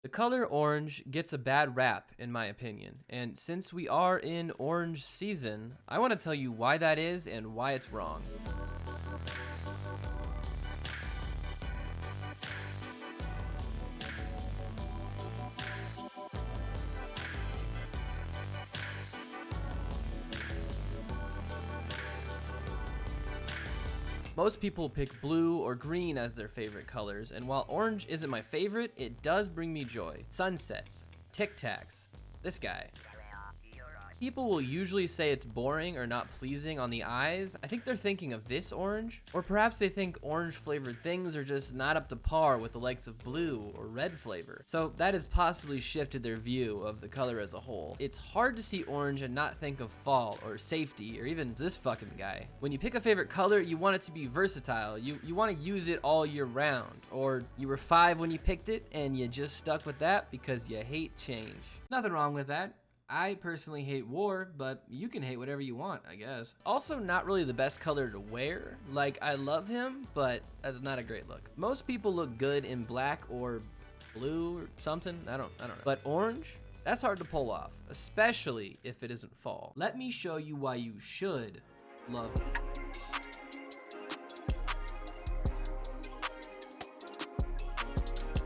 The color orange gets a bad rap, in my opinion, and since we are in orange season, I want to tell you why that is and why it's wrong. Most people pick blue or green as their favorite colors, and while orange isn't my favorite, it does bring me joy. Sunsets, Tic Tacs, this guy. People will usually say it's boring or not pleasing on the eyes. I think they're thinking of this orange, or perhaps they think orange flavored things are just not up to par with the likes of blue or red flavor. So that has possibly shifted their view of the color as a whole. It's hard to see orange and not think of fall or safety or even this fucking guy. When you pick a favorite color, you want it to be versatile. You want to use it all year round. Or you were 5 when you picked it and you just stuck with that because you hate change. Nothing wrong with that. I personally hate war, but you can hate whatever you want, I guess. Also, not really the best color to wear. Like, I love him, but that's not a great look. Most people look good in black or blue or something. I don't know. But orange? That's hard to pull off, especially if it isn't fall. Let me show you why you should love it.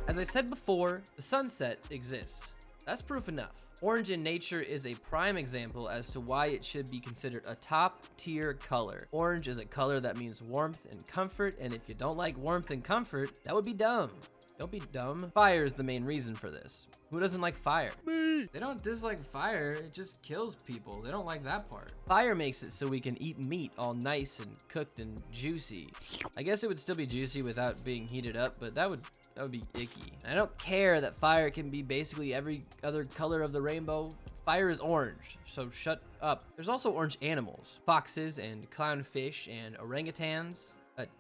As I said before, the sunset exists. That's proof enough. Orange in nature is a prime example as to why it should be considered a top tier color. Orange is a color that means warmth and comfort, and if you don't like warmth and comfort, that would be dumb. Don't be dumb. Fire is the main reason for this. Who doesn't like fire? Me! They don't dislike fire, it just kills people. They don't like that part. Fire makes it so we can eat meat all nice and cooked and juicy. I guess it would still be juicy without being heated up, but that would be icky. And I don't care that fire can be basically every other color of the rainbow. Fire is orange, so shut up. There's also orange animals. Foxes and clownfish and orangutans.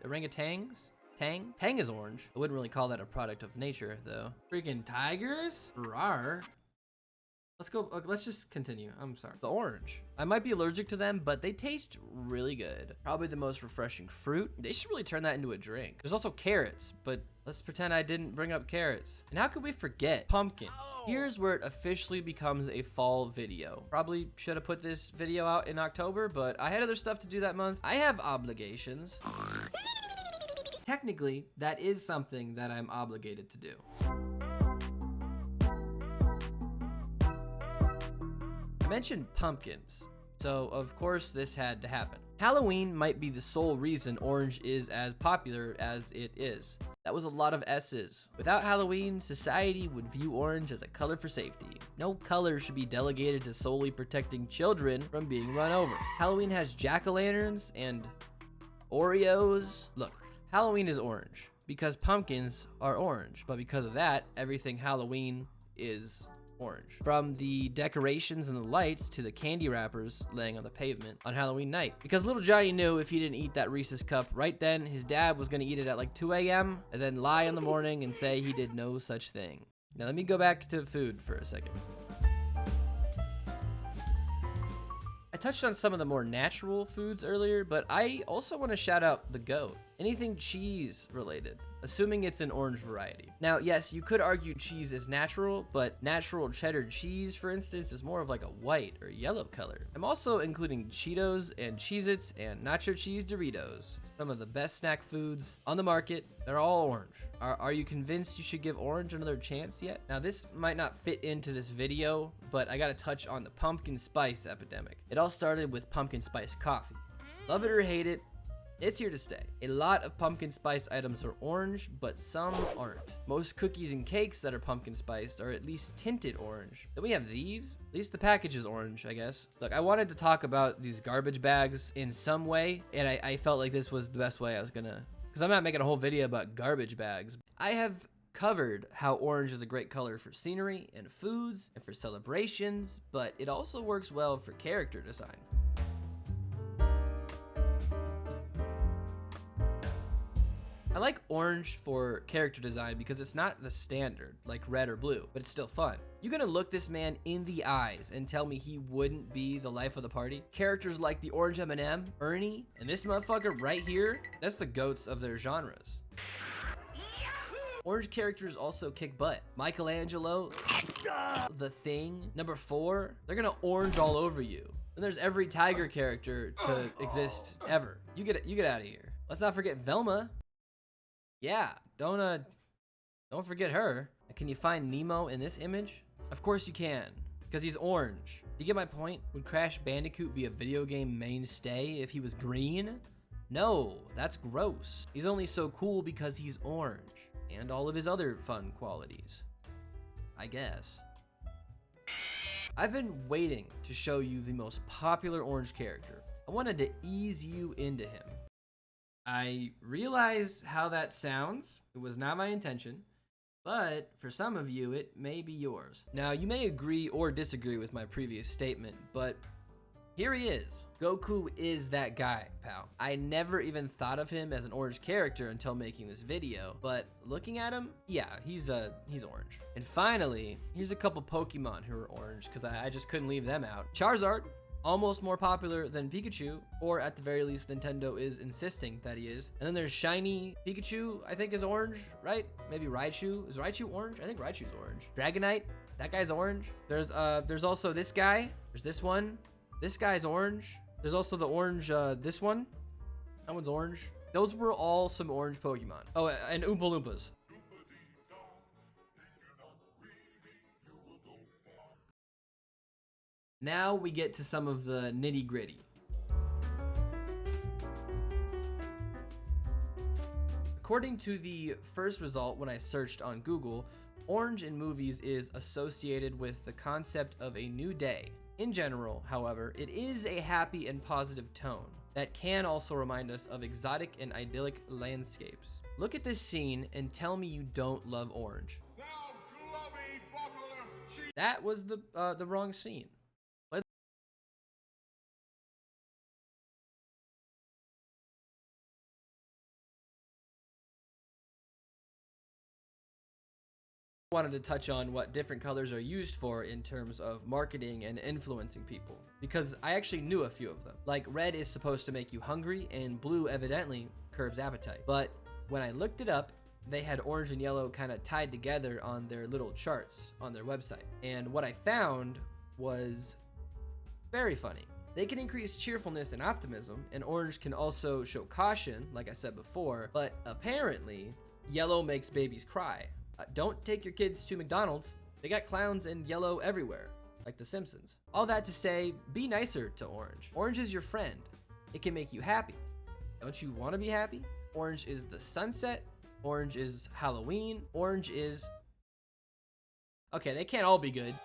Orangutans? Tang is orange. I wouldn't really call that a product of nature, though. Freaking tigers? Rawr. Let's just continue. I'm sorry. The orange. I might be allergic to them, but they taste really good. Probably the most refreshing fruit. They should really turn that into a drink. There's also carrots, but let's pretend I didn't bring up carrots. And how could we forget pumpkins? Here's where it officially becomes a fall video. Probably should have put this video out in October, but I had other stuff to do that month. I have obligations. Technically, that is something that I'm obligated to do. I mentioned pumpkins, so of course this had to happen. Halloween might be the sole reason orange is as popular as it is. That was a lot of S's. Without Halloween, society would view orange as a color for safety. No color should be delegated to solely protecting children from being run over. Halloween has jack-o'-lanterns and Oreos. Look, Halloween is orange because pumpkins are orange, but because of that, everything Halloween is orange. From the decorations and the lights to the candy wrappers laying on the pavement on Halloween night. Because little Johnny knew if he didn't eat that Reese's cup right then, his dad was gonna eat it at like 2 a.m. and then lie in the morning and say he did no such thing. Now let me go back to food for a second. I touched on some of the more natural foods earlier, but I also want to shout out the goat. Anything cheese related, assuming it's an orange variety. Now, yes, you could argue cheese is natural, but natural cheddar cheese, for instance, is more of like a white or yellow color. I'm also including Cheetos and Cheez-Its and nacho cheese Doritos. Some of the best snack foods on the market. They're all orange. Are you convinced you should give orange another chance yet? Now, this might not fit into this video, but I gotta touch on the pumpkin spice epidemic. It all started with pumpkin spice coffee. Love it or hate it, it's here to stay. A lot of pumpkin spice items are orange, but some aren't. Most cookies and cakes that are pumpkin spiced are at least tinted orange. Then we have these. At least the package is orange, I guess. Look, I wanted to talk about these garbage bags in some way, and I felt like this was the best way I was gonna, because I'm not making a whole video about garbage bags. I have covered how orange is a great color for scenery and foods and for celebrations, but it also works well for character design. I like orange for character design because it's not the standard, like red or blue, but it's still fun. You're gonna look this man in the eyes and tell me he wouldn't be the life of the party? Characters like the orange M&M, Ernie, and this motherfucker right here, that's the goats of their genres. Orange characters also kick butt. Michelangelo, The Thing, number 4, they're gonna orange all over you. And there's every tiger character to exist ever. You get out of here. Let's not forget Velma. Yeah, don't forget her. Can you find Nemo in this image? Of course you can, because he's orange. You get my point? Would Crash Bandicoot be a video game mainstay if he was green? No, that's gross. He's only so cool because he's orange, and all of his other fun qualities, I guess. I've been waiting to show you the most popular orange character. I wanted to ease you into him. I realize how that sounds. It was not my intention, but for some of you, it may be yours. Now, you may agree or disagree with my previous statement, but here he is. Goku is that guy, pal. I never even thought of him as an orange character until making this video, but looking at him, yeah, he's orange. And finally, here's a couple Pokemon who are orange, because I just couldn't leave them out. Charizard, almost more popular than Pikachu, or at the very least, Nintendo is insisting that he is. And then there's Shiny Pikachu, I think is orange, right? Maybe Raichu. Is Raichu orange? I think Raichu's orange. Dragonite, that guy's orange. There's also this guy. There's this one. This guy's orange. There's also the orange, this one. That one's orange. Those were all some orange Pokemon. Oh, and Oompa Loompas. Now we get to some of the nitty gritty. According to the first result when I searched on Google, orange in movies is associated with the concept of a new day. In general, however, it is a happy and positive tone that can also remind us of exotic and idyllic landscapes. Look at this scene and tell me you don't love orange. That was the wrong scene. Wanted to touch on what different colors are used for in terms of marketing and influencing people, because I actually knew a few of them. Like, red is supposed to make you hungry, and blue evidently curbs appetite. But when I looked it up, they had orange and yellow kind of tied together on their little charts on their website. And what I found was very funny. They can increase cheerfulness and optimism, and orange can also show caution, like I said before, but apparently yellow makes babies cry. Don't take your kids to McDonald's. They got clowns in yellow everywhere, like The Simpsons. All that to say, be nicer to orange. Orange is your friend. It can make you happy. Don't you want to be happy? Orange is the sunset. Orange is Halloween. Orange is... Okay, they can't all be good.